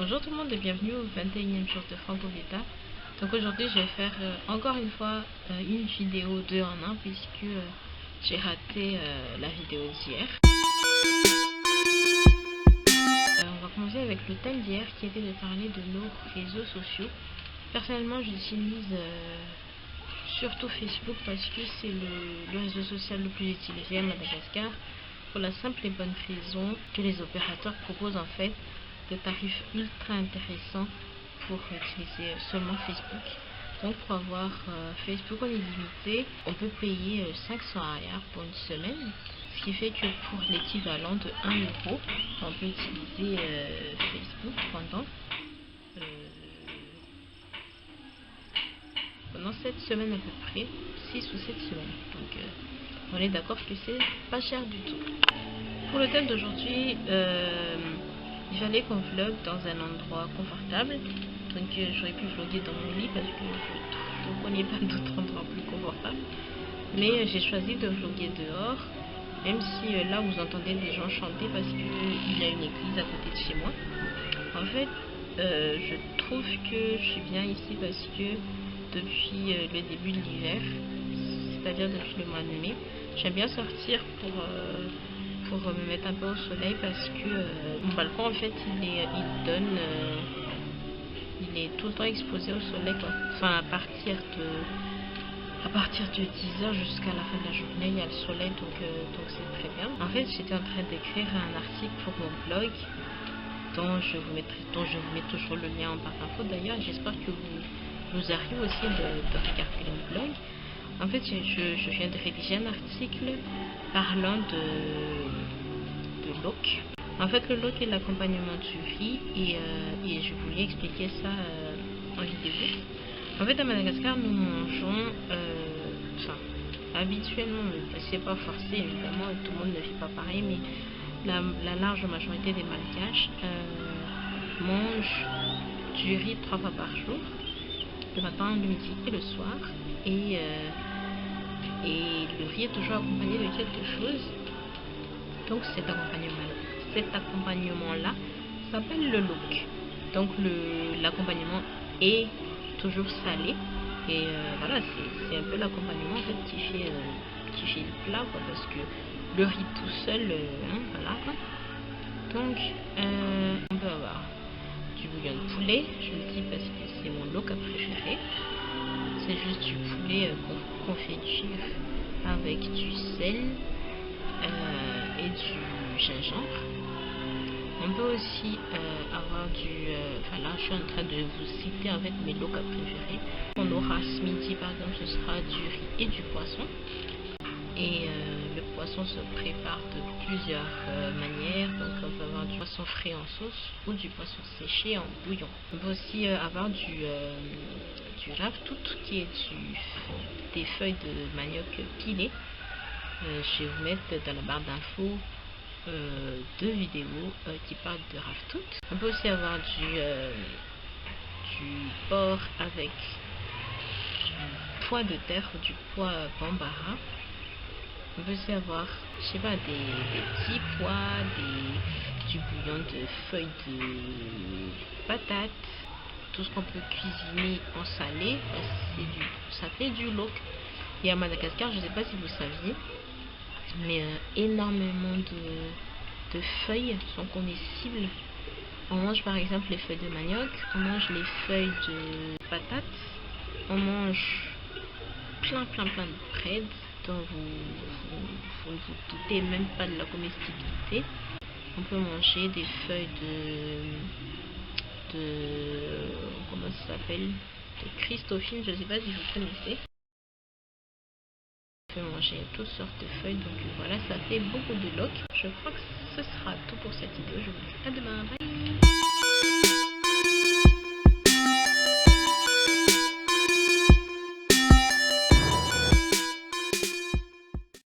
Bonjour tout le monde et bienvenue au 21e jour de Franco Vita. Donc aujourd'hui je vais faire encore une fois une vidéo 2 en 1 puisque j'ai raté la vidéo d'hier. On va commencer avec le thème d'hier qui était de parler de nos réseaux sociaux. Personnellement j'utilise surtout Facebook parce que c'est le réseau social le plus utilisé à Madagascar pour la simple et bonne raison que les opérateurs proposent en fait des tarifs ultra intéressants pour utiliser seulement Facebook. Donc pour avoir Facebook en illimité, on peut payer 500 AR pour une semaine, ce qui fait que pour l'équivalent de 1 euro, on peut utiliser Facebook pendant 7 semaines à peu près, 6 ou 7 semaines. Donc on est d'accord que c'est pas cher du tout. Pour le thème d'aujourd'hui, il fallait qu'on vlog dans un endroit confortable. Donc j'aurais pu vlogger dans mon lit parce que je ne connais pas d'autre endroit plus confortable. Mais j'ai choisi de vlogger dehors, même si là vous entendez des gens chanter parce qu'il y a une église à côté de chez moi. En fait, je trouve que je suis bien ici parce que depuis le début de l'hiver, c'est-à-dire depuis le mois de mai, j'aime bien sortir pour me mettre un peu au soleil parce que mon balcon en fait il est tout le temps exposé au soleil quoi. Enfin à partir de 10h jusqu'à la fin de la journée il y a le soleil donc c'est très bien. En fait j'étais en train d'écrire un article pour mon blog dont je vous mets toujours le lien en barre d'infos d'ailleurs. J'espère que vous arrive aussi de regarder le blog. En fait je viens de rédiger un article parlant de LOC. En fait le LOC est l'accompagnement du riz et je voulais expliquer ça en vidéo. En fait à Madagascar nous mangeons habituellement, c'est pas forcé évidemment, tout le monde ne vit pas pareil, mais la large majorité des Malgaches mangent du riz 3 fois par jour, le matin, le midi et le soir, et le riz est toujours accompagné de quelque chose. Donc cet accompagnement là s'appelle le LOC. Donc l'accompagnement est toujours salé et voilà, c'est un peu l'accompagnement en fait qui fait le plat quoi, parce que le riz tout seul voilà quoi. Donc on peut avoir du bouillon de poulet, je le dis parce que c'est mon LOC préféré. C'est juste du poulet qu'on fait cuire avec du sel et du gingembre. On peut aussi avoir là je suis en train de vous citer en fait mes LOC préférés. On aura ce midi par exemple, ce sera du riz et du poisson. Et le poisson se prépare de plusieurs manières. Donc on peut avoir du poisson frais en sauce ou du poisson séché en bouillon. On peut aussi avoir du raftout qui est des feuilles de manioc pilées. Je vais vous mettre dans la barre d'infos 2 vidéos qui parlent de raftout. On peut aussi avoir du porc avec du pois de terre ou du pois bambara. On peut aussi avoir, je sais pas, des petits pois, du bouillon de feuilles de patates, tout ce qu'on peut cuisiner en salé, ça fait du LOC. Et à Madagascar, je ne sais pas si vous saviez, mais énormément de feuilles sont comestibles. On mange par exemple les feuilles de manioc, on mange les feuilles de patates, on mange plein de bread dont vous ne vous doutez même pas de la comestibilité. On peut manger des feuilles de comment ça s'appelle, de Christophine, je ne sais pas si vous connaissez. On peut manger toutes sortes de feuilles, donc voilà, ça fait beaucoup de LOC. Je crois que ce sera tout pour cette vidéo. Je vous dis à demain. Bye.